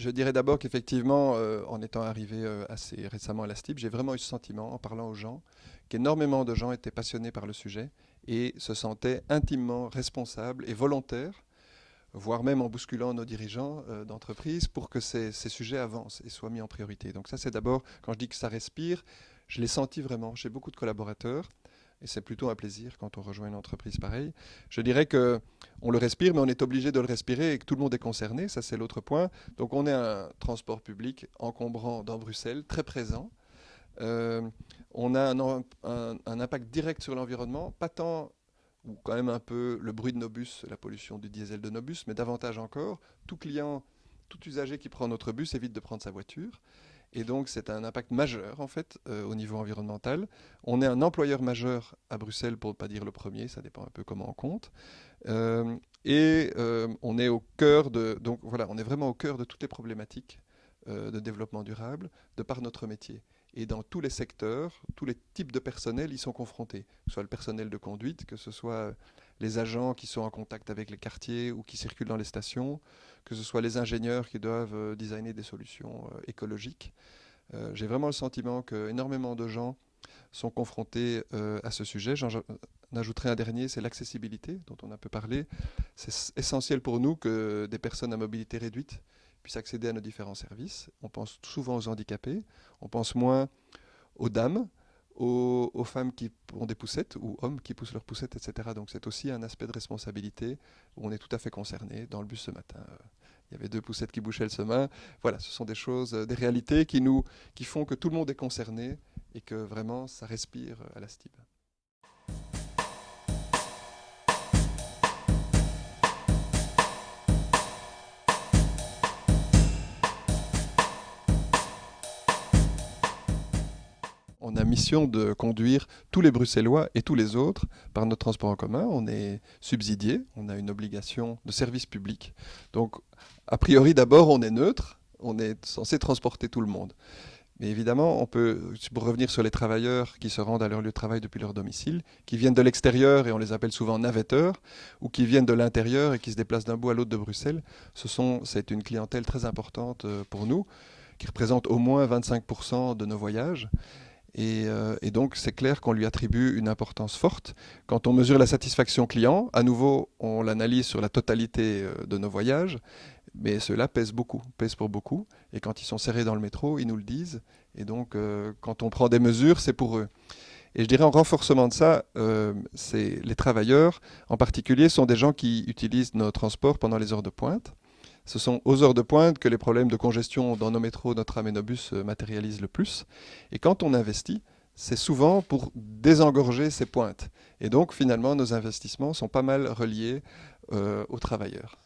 Je dirais d'abord qu'effectivement, en étant arrivé assez récemment à la STIB, j'ai vraiment eu ce sentiment, en parlant aux gens, qu'énormément de gens étaient passionnés par le sujet et se sentaient intimement responsables et volontaires, voire même en bousculant nos dirigeants d'entreprise pour que ces sujets avancent et soient mis en priorité. Donc ça, c'est d'abord, quand je dis que ça respire, je l'ai senti vraiment chez beaucoup de collaborateurs. Et c'est plutôt un plaisir quand on rejoint une entreprise pareille. Je dirais que on le respire, mais on est obligé de le respirer et que tout le monde est concerné. Ça, c'est l'autre point. Donc, on est un transport public encombrant dans Bruxelles, très présent. Euh, on a un impact direct sur l'environnement, pas tant ou quand même un peu le bruit de nos bus, la pollution du diesel de nos bus, mais davantage encore, tout client, tout usager qui prend notre bus évite de prendre sa voiture. Et donc, c'est un impact majeur, en fait, au niveau environnemental. On est un employeur majeur à Bruxelles, pour ne pas dire le premier, ça dépend un peu comment on compte. On est au cœur de... Donc voilà, on est vraiment au cœur de toutes les problématiques de développement durable, de par notre métier. Et dans tous les secteurs, tous les types de personnel y sont confrontés. Que ce soit le personnel de conduite, que ce soit les agents qui sont en contact avec les quartiers ou qui circulent dans les stations, que ce soit les ingénieurs qui doivent designer des solutions écologiques. J'ai vraiment le sentiment qu'énormément de gens sont confrontés à ce sujet. J'en ajouterai un dernier, c'est l'accessibilité, dont on a peu parlé. C'est essentiel pour nous que des personnes à mobilité réduite puissent accéder à nos différents services. On pense souvent aux handicapés, on pense moins aux dames, aux femmes qui ont des poussettes ou hommes qui poussent leurs poussettes, etc. Donc c'est aussi un aspect de responsabilité où on est tout à fait concerné. Dans le bus ce matin, il y avait deux poussettes qui bouchaient le chemin. Voilà, ce sont des choses, des réalités qui font que tout le monde est concerné et que vraiment ça respire à la STIB. On a mission de conduire tous les Bruxellois et tous les autres par notre transport en commun. On est subsidié, on a une obligation de service public. Donc, a priori, d'abord, on est neutre, on est censé transporter tout le monde. Mais évidemment, on peut, pour revenir sur les travailleurs qui se rendent à leur lieu de travail depuis leur domicile, qui viennent de l'extérieur et on les appelle souvent navetteurs, ou qui viennent de l'intérieur et qui se déplacent d'un bout à l'autre de Bruxelles, c'est une clientèle très importante pour nous, qui représente au moins 25% de nos voyages. Et donc, c'est clair qu'on lui attribue une importance forte. Quand on mesure la satisfaction client, à nouveau, on l'analyse sur la totalité de nos voyages, mais cela pèse beaucoup, pèse pour beaucoup. Et quand ils sont serrés dans le métro, ils nous le disent. Et donc, quand on prend des mesures, c'est pour eux. Et je dirais en renforcement de ça, c'est les travailleurs, en particulier, sont des gens qui utilisent nos transports pendant les heures de pointe. Ce sont aux heures de pointe que les problèmes de congestion dans nos métros, nos trams et nos bus se matérialisent le plus. Et quand on investit, c'est souvent pour désengorger ces pointes. Et donc finalement, nos investissements sont pas mal reliés aux travailleurs.